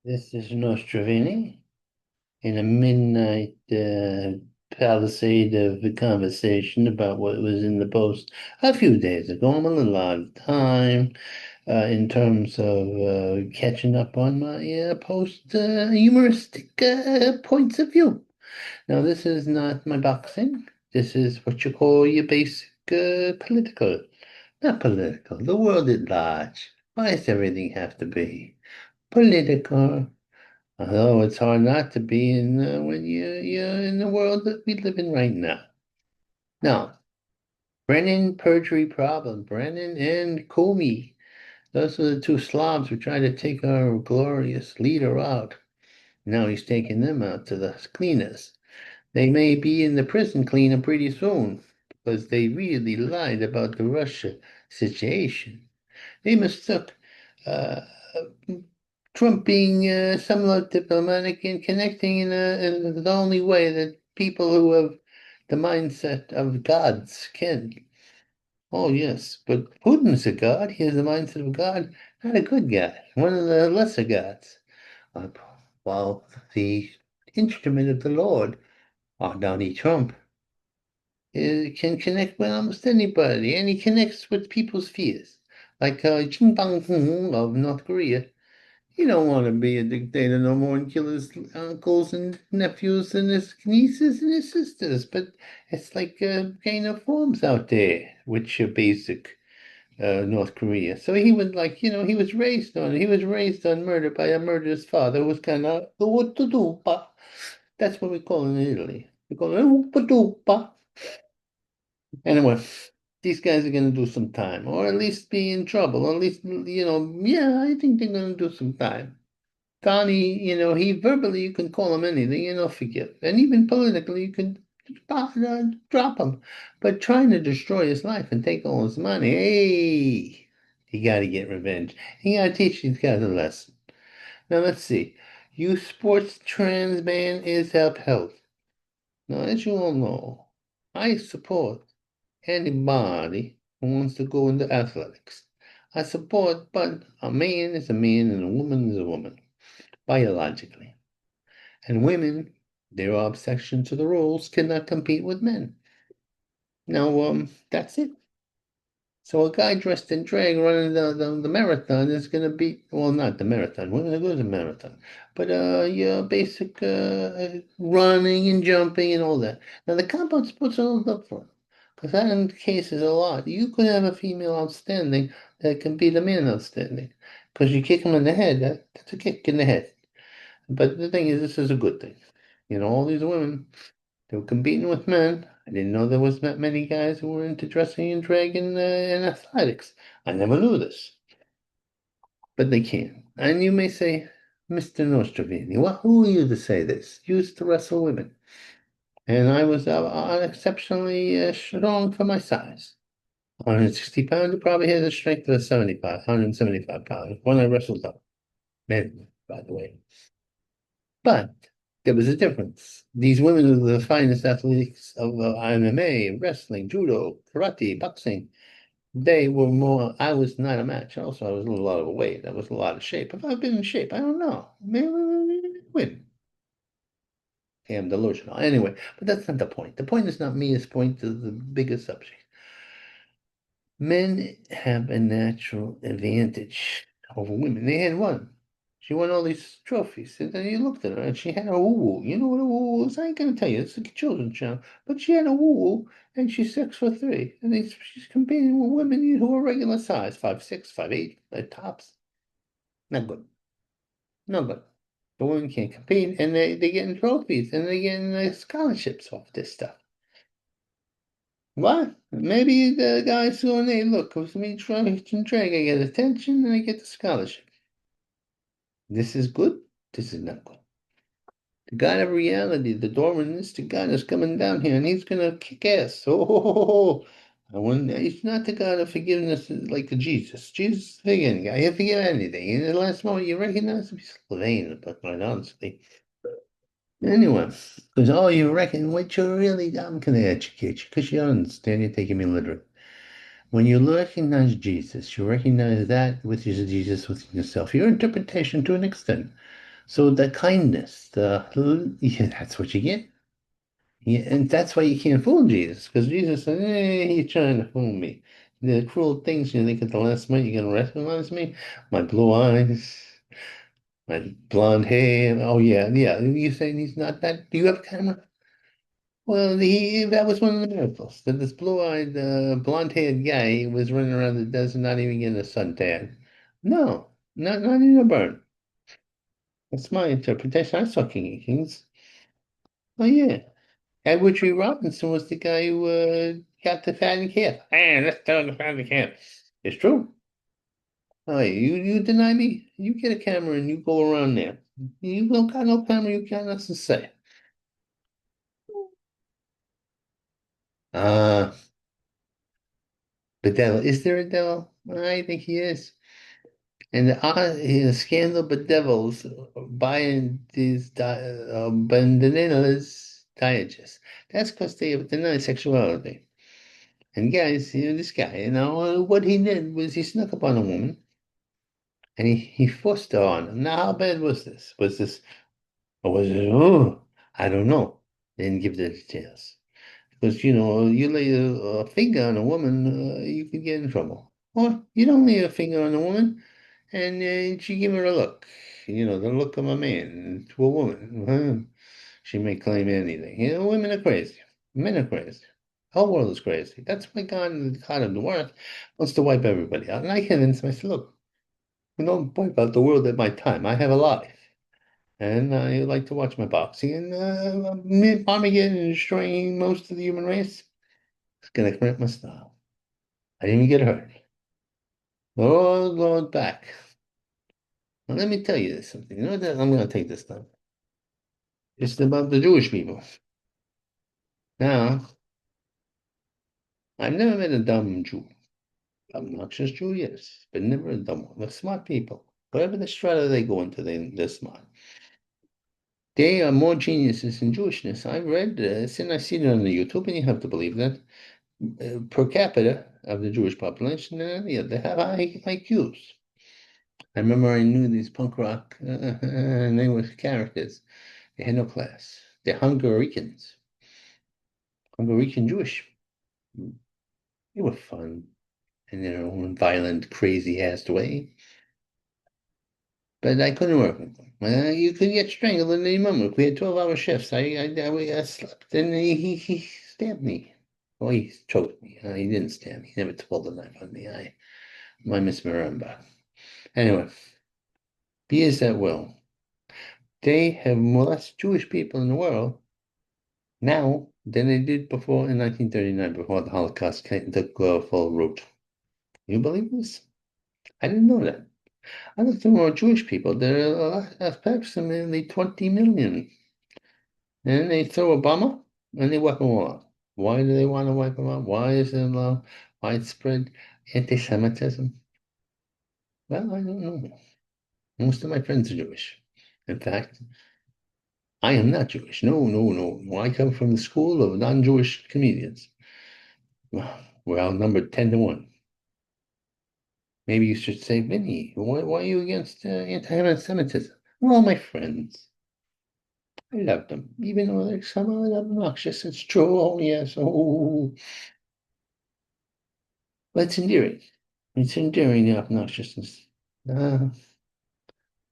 This is Nostrovini in a midnight palisade of a conversation about what was in the Post a few days ago. I'm a little out of time in terms of catching up on my Post humoristic points of view. Now, this is not my boxing. This is what you call your basic political. Not political, the world at large. Why does everything have to be political? Although it's hard not to be in when you're in the world that we live in right now. Now, Brennan perjury problem. Brennan and Comey. Those are the two Slavs who tried to take our glorious leader out. Now he's taking them out to the cleaners. They may be in the prison cleaner pretty soon because they really lied about the Russia situation. They mistook uh, Trump being somewhat diplomatic and connecting in the only way that people who have the mindset of gods can. Oh, yes, but Putin's a god. He has the mindset of God, not a good god, one of the lesser gods. Uh, While the instrument of the Lord, Donald Trump, can connect with almost anybody, and he connects with people's fears. Like Kim Jong-un of North Korea. You don't want to be a dictator no more and kill his uncles and nephews and his nieces and his sisters. But it's like kind of forms out there, which are basic North Korea. So he was like, he was raised on murder by a murderous father who was kind of what to do, pa. That's what we call it in Italy. We call it "Whoop-a-doo-pa." Anyway, these guys are going to do some time, or at least be in trouble. Or at least, yeah, I think they're going to do some time. Donnie, he verbally, you can call him anything, forgive. And even politically, you can drop him. But trying to destroy his life and take all his money, hey, you got to get revenge. You got to teach these guys a lesson. Now, let's see. Youth sports trans ban is upheld. Now, as you all know, I support anybody who wants to go into athletics. I support, but a man is a man and a woman is a woman, biologically. And women, their obsession to the rules, cannot compete with men. Now, that's it. So a guy dressed in drag running the marathon is going to beat, well, not the marathon. We're going to go to the marathon. But your basic running and jumping and all that. Now, the compound sports are all different. Because that in cases a lot. You could have a female outstanding that can beat a man outstanding. Because you kick him in the head, that's a kick in the head. But the thing is, this is a good thing. All these women, they were competing with men. I didn't know there was that many guys who were into dressing and drag and athletics. I never knew this, but they can. And you may say, Mr. Nostrovini, who are you to say this? You used to wrestle women. And I was exceptionally strong for my size. 160 pounds, you probably had the strength of a 175 pounds when I wrestled up. Men, by the way. But there was a difference. These women were the finest athletes of MMA, wrestling, judo, karate, boxing. They were more, I was not a match. Also, I was a little out of weight. I was a lot of shape. If I've been in shape, I don't know. Maybe I win. I am delusional. Anyway, but that's not the point. The point is not me. This point is the bigger subject. Men have a natural advantage over women. They had one. She won all these trophies. And then you looked at her and she had a woo-woo. You know what a woo-woo is? I ain't gonna tell you. It's a children's channel. But she had a woo-woo and she's 6'3". And she's competing with women who are regular size, 5'6", 5'8", at tops. Not good. No good. The women can't compete and they're getting trophies and they're getting scholarships off this stuff. What? Maybe the guys going, hey, look, with me trying to drag, I get attention and I get the scholarship. This is good. This is not good. The God of reality, the Darwinistic God is coming down here and he's going to kick ass. Oh, he's not the God of forgiveness like the Jesus. Jesus is forgiving guy. He'll forgive anything. In the last moment, you recognize him, he's vain, but quite honestly. Anyway, because all you reckon what you're really, I'm going to educate you because you don't understand. You're taking me literally. When you recognize Jesus, you recognize that which is Jesus within yourself. Your interpretation to an extent. So the kindness, yeah, that's what you get. Yeah, and that's why you can't fool Jesus, because Jesus said, he's trying to fool me. The cruel things you think at the last minute you're gonna recognize me? My blue eyes, my blonde hair. Oh yeah, yeah. You saying he's not that? Do you have a camera? Well, that was one of the miracles. That this blue-eyed, blonde-haired guy was running around the desert, not even getting a suntan. No, not even a burn. That's my interpretation. I saw King of Kings. Oh yeah. Edward G. Robinson was the guy who got the fatted calf. Hey, let's tell the fatted calf. It's true. Oh, yeah, you deny me? You get a camera and you go around there. You don't got no camera, you got nothing to say. Uh, the devil. Is there a devil? I think he is. And the scandal bedevils buying these bananas dietas. That's because they deny sexuality. And guys, this guy, what he did was he snuck up on a woman and he forced her on him. Now, how bad was this? Or was it, oh, I don't know. They didn't give the details. Because, you lay a finger on a woman, you could get in trouble. Or you don't lay a finger on a woman and she give her a look. The look of a man to a woman. She may claim anything. Women are crazy. Men are crazy. The whole world is crazy. That's why God, the God of the world, wants to wipe everybody out. And I convinced myself, look, don't wipe out the world at my time. I have a life. And I like to watch my boxing. And Armageddon and destroying most of the human race. It's going to correct my style. I didn't even get hurt. Oh, Lord, back. Now, let me tell you this something. You know what? I'm going to take this time. It's about the Jewish people. Now, I've never met a dumb Jew. Obnoxious Jew, yes, but never a dumb one. They're smart people. Whatever the strata they go into, they're smart. They are more geniuses in Jewishness. I've read this and I've seen it on the YouTube, and you have to believe that. Per capita of the Jewish population, yeah, they have high IQs. I remember I knew these punk rock, and they were characters. They had no class. They're Hungarians, Hungarian Jewish. They were fun in their own violent, crazy ass way. But I couldn't work with them. You could get strangled in any moment. We had 12-hour shifts. I slept, and he stabbed me. Well, he choked me. He didn't stab me. He never pulled a knife on me. I misremember. Anyway, be as that will. They have more less Jewish people in the world now than they did before in 1939, before the Holocaust took full root. You believe this? I didn't know that. I looked at more Jewish people. There are approximately 20 million. And they throw a bomber and they wipe them all out. Why do they want to wipe them out? Why is there widespread anti-Semitism? Well, I don't know. Most of my friends are Jewish. In fact, I am not Jewish. No, no, no. I come from the school of non-Jewish comedians. Well, we're outnumbered 10 to 1. Maybe you should say, Vinny, why are you against anti-Semitism? Well, my friends. I love them, even though they're somewhat obnoxious. It's true. Oh, yes. Oh, but it's endearing. It's endearing, the obnoxiousness. Ah,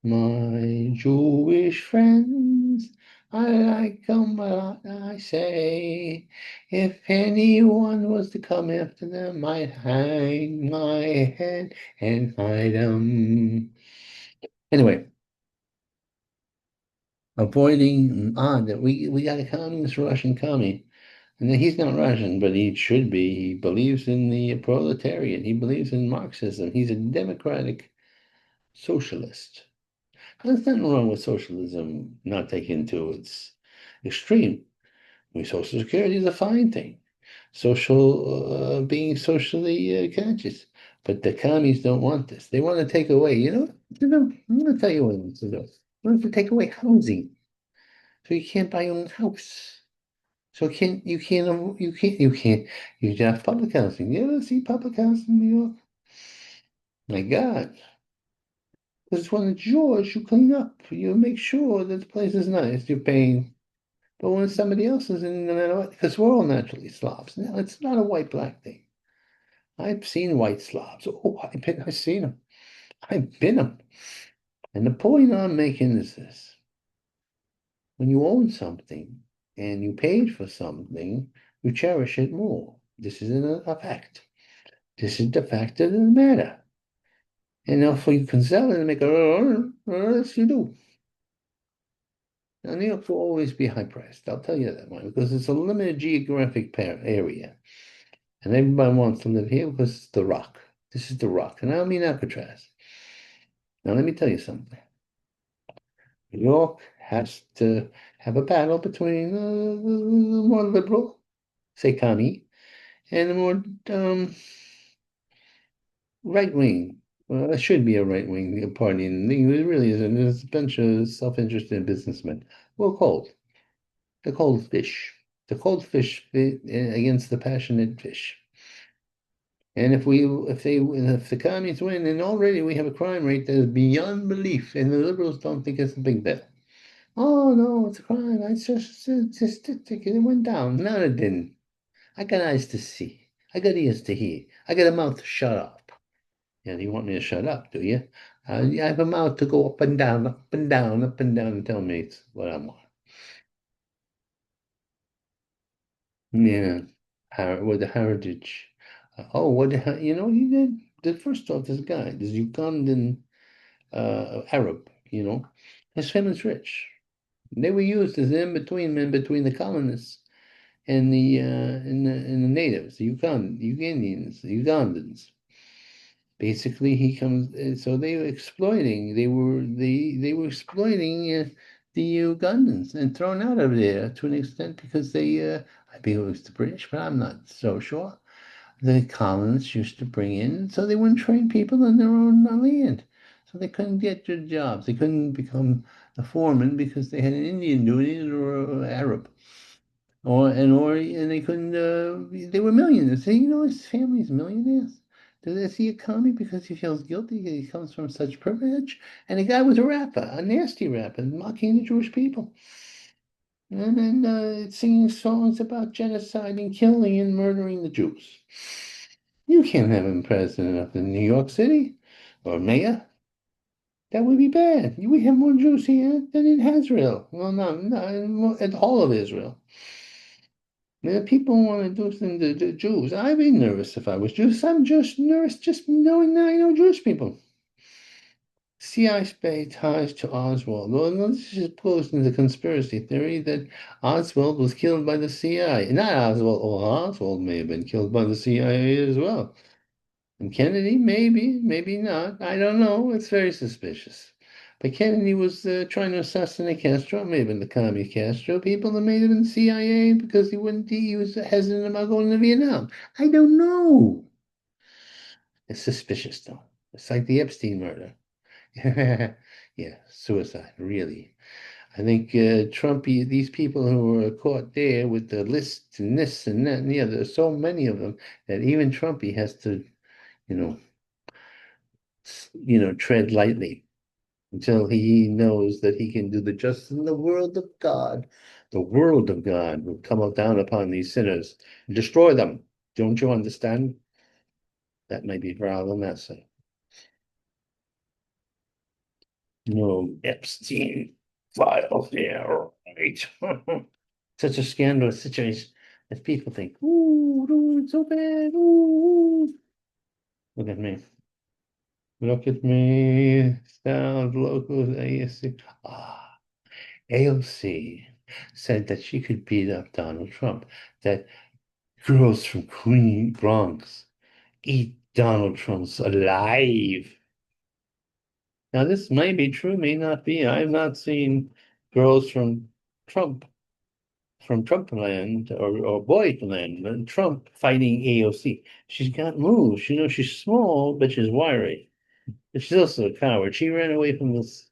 my Jewish friends, I like them a lot, I say. If anyone was to come after them, I'd hang my head and hide them. Anyway, avoiding that we got a communist Russian commie. And he's not Russian, but he should be. He believes in the proletariat. He believes in Marxism. He's a democratic socialist. There's nothing wrong with socialism not taken to its extreme. I mean, Social Security is a fine thing. Being socially conscious. But the commies don't want this. They want to take away, I'm going to tell you what they want to do. They want to take away housing. So you can't buy your own house. So you have public housing. You ever see public housing in New York? My God. Because when it's yours, you clean up. You make sure that the place is nice. You're paying. But when somebody else is in, no matter what, because we're all naturally slobs. Now, it's not a white-black thing. I've seen white slobs. Oh, I've seen them. I've been them. And the point I'm making is this. When you own something and you paid for something, you cherish it more. This is a fact. This is the fact of the matter. And if you can sell it and make yes, you do. Now, New York will always be high priced. I'll tell you that one because it's a limited geographic area. And everybody wants to live here because it's the rock. This is the rock. And I don't mean Alcatraz. Now, let me tell you something. New York has to have a battle between the more liberal, say commie, and the more right wing. Well, it should be a right wing party, and it really isn't. There's a bunch of self-interested businessmen. Well, cold. The cold fish. The cold fish against the passionate fish. And if the communists win, then already we have a crime rate that is beyond belief, and the liberals don't think it's a big deal. Oh no, it's a crime. I just it went down. No, it didn't. I got eyes to see. I got ears to hear. I got a mouth to shut up. Yeah, you want me to shut up, do you? I have a mouth to go up and down, up and down, up and down, and tell me it's what I want. Yeah, with the heritage. What he did? First off, this Ugandan Arab, his family's rich. They were used as men between the colonists and the natives, the Ugandans. Basically, he comes. So they were exploiting. They were exploiting the Ugandans and thrown out of there to an extent because I believe it was the British, but I'm not so sure. The colonists used to bring in, so they wouldn't train people on their own land. So they couldn't get good jobs. They couldn't become a foreman because they had an Indian doing it or Arab. And they couldn't they were millionaires. So, his family's millionaires. Does he a commie because he feels guilty? He comes from such privilege. And the guy was a rapper, a nasty rapper, mocking the Jewish people. And then singing songs about genocide and killing and murdering the Jews. You can't have him president of the New York City or mayor. That would be bad. We have more Jews here than in Israel. Well, no, in all of Israel. People want to do things to the Jews. I'd be nervous if I was Jewish. I'm just nervous just knowing that I know Jewish people. CIA spy ties to Oswald. Well, no, this just goes into the conspiracy theory that Oswald was killed by the CIA. Not Oswald, or Oswald may have been killed by the CIA as well. And Kennedy, maybe not. I don't know. It's very suspicious. But Kennedy was trying to assassinate Castro. It may have been the commie Castro people that made him in the CIA because he was hesitant about going to Vietnam. I don't know. It's suspicious though. It's like the Epstein murder. Yeah, suicide, really. I think these people who were caught there with the lists and this and that and the other, there's so many of them that even Trumpy has to, you know, tread lightly until he knows that he can do the justice in the world of God. The world of God will come down upon these sinners and destroy them. Don't you understand? That may be rather messy. No Epstein files here, right? Such a scandalous situation as people think, ooh, it's so bad. Ooh. Look at me. Look at me. Sound local ASC. Ah. AOC said that she could beat up Donald Trump, that girls from Queen Bronx eat Donald Trump's alive. Now, this may be true, may not be. I've not seen girls Trump, from Trump land or Boyd land, Trump fighting AOC. She's got moves. She's small, but she's wiry. But she's also a coward. She ran away from those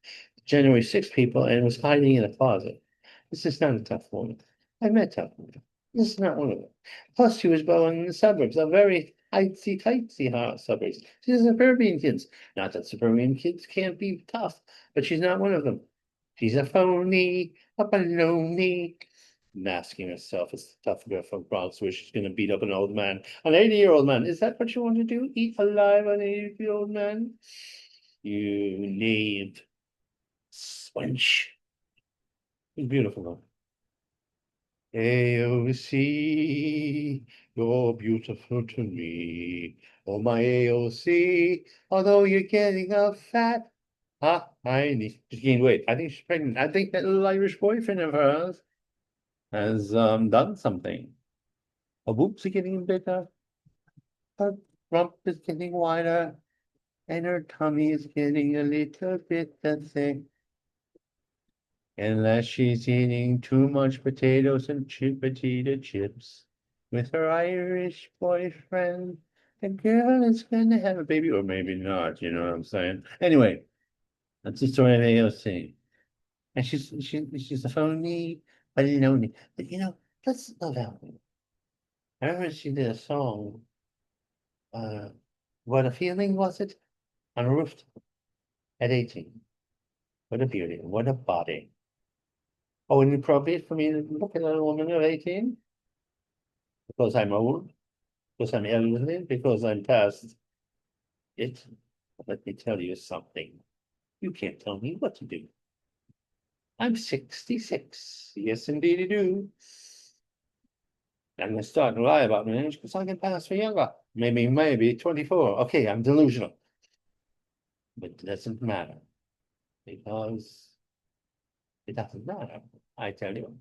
January 6 people and was hiding in a closet. This is not a tough woman. I've met tough women. This is not one of them. Plus, she was born in the suburbs, a very itsy titsy suburbs. She's suburban kids. Not that suburban kids can't be tough, but she's not one of them. She's a phony, a baloney, masking herself as the tough girl from Bronx, where she's going to beat up an old man, an 80-year-old man. Is that what you want to do? Eat alive an 80-year-old man? You knave, sponge. It's beautiful though. AOC, you're beautiful to me. Oh, my AOC, although you're getting a fat, tiny. She's gained weight. I think she's pregnant. I think that little Irish boyfriend of hers has done something. Her boobs are getting bigger, her rump is getting wider, and her tummy is getting a little bit thick. Unless she's eating too much potatoes and potato chips with her Irish boyfriend, the girl is gonna have a baby, or maybe not, you know what I'm saying? Anyway, that's the story of AOC. And she's a phony, but lonely. But let's love out. I remember she did a song, uh, what a feeling was it? On a rooftop at 18. What a beauty, what a body. Oh, inappropriate for me to look at a woman of 18? Because I'm old, because I'm elderly, because I'm past it. Let me tell you something. You can't tell me what to do. I'm 66. Yes, indeed, I do. I'm gonna start to lie about my age because I can pass for younger. Maybe 24. Okay, I'm delusional. But it doesn't matter because it doesn't matter. I tell you.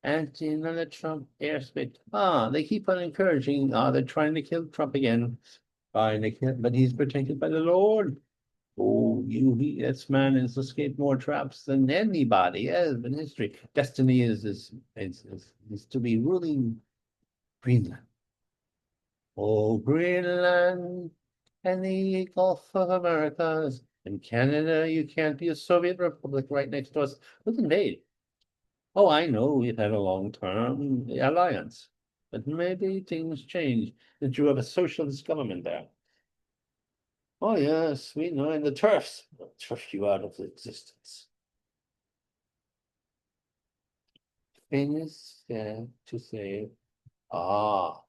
Anti Trump airspace. They keep on encouraging. They're trying to kill Trump again. Trying to kill, but he's protected by the Lord. Oh, this man has escaped more traps than anybody has in history. Destiny is to be ruling Greenland. Oh, Greenland and the Gulf of Americas and Canada. You can't be a Soviet republic right next to us. Let's invade. Oh, I know we've had a long-term alliance, but maybe things change. That you have a socialist government there. Oh, yes, we know, and the turfs will turf you out of existence. Famous to say, ah,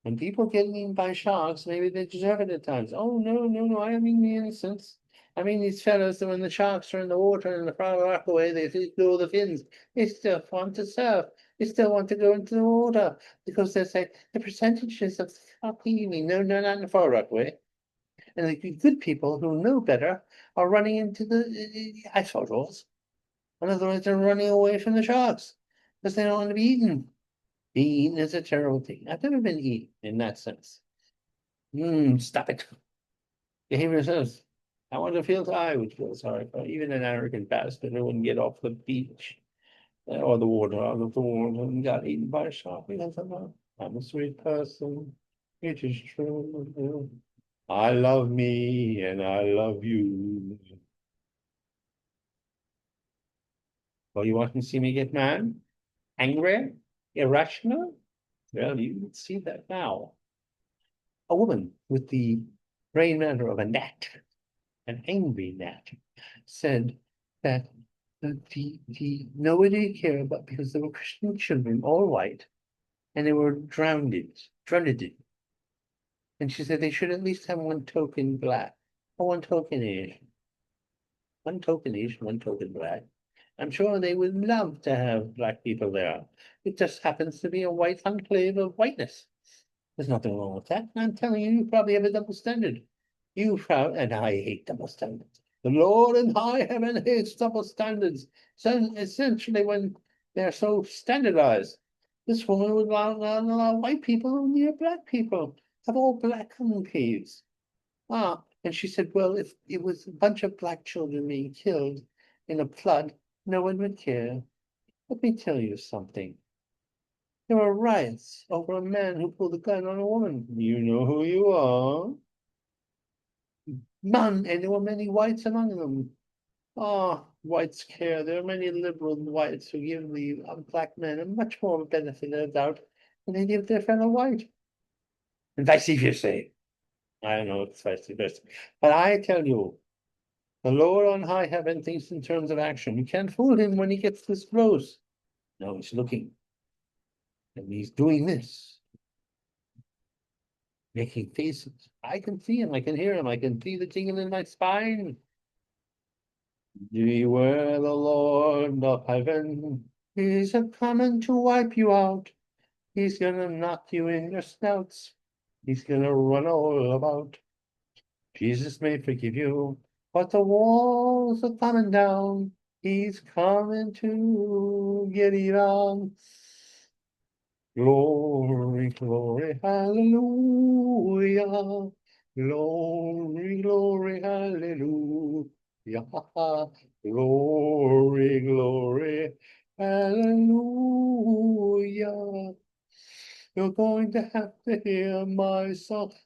when people get eaten by sharks, maybe they deserve it at times. Oh, no, no, no, I mean the innocents. I mean these fellows that when the sharks are in the water and the Far Rockaway, they blow the fins. They still want to surf. They still want to go into the water because they say the percentages of fucking eating. No, no, not in the Far Rockaway. And the good people who know better are running into the asphalt rolls. In other words, they're running away from the sharks because they don't want to be eaten. Being eaten is a terrible thing. I've never been eaten in that sense. Stop it. Behavior says, I want to feel I would feel sorry for even an arrogant bastard who wouldn't get off the beach or the water out of the water and got eaten by a shark because I'm a sweet person. It is true. I love me and I love you. Well, you want to see me get mad? Angry? Irrational? Well, you can see that now. A woman with the brain matter of a gnat, an angry gnat, said that nobody cared about because there were Christian children, all white, and they were drowned. And she said they should at least have one token black, or one token Asian. One token Asian, one token black. I'm sure they would love to have black people there. It just happens to be a white enclave of whiteness. There's nothing wrong with that. I'm telling you, you probably have a double standard. And I hate double standards. The Lord in high heaven hates double standards. So essentially, when they're so standardized, this woman would allow white people near black people, have all black enclaves. And she said, well, if it was a bunch of black children being killed in a flood, no one would care. Let me tell you something. There were riots over a man who pulled a gun on a woman. You know who you are. And there were many whites among them. Whites care. There are many liberal whites who give the black men a much more benefit of the doubt and they give their fellow white. And vice versa. I don't know if it's vice versa. But I tell you, the Lord on high heaven thinks in terms of action. You can't fool him when he gets this close. No, he's looking. And he's doing this. Making faces. I can see him, I can hear him, I can see the tingle in my spine. Beware the Lord of heaven. He's a coming to wipe you out. He's gonna knock you in your snouts. He's gonna run all about. Jesus may forgive you, but the walls are coming down. He's coming to get you down. Glory, glory, hallelujah. Glory, glory, hallelujah. Glory, glory, hallelujah. You're going to have to hear my song.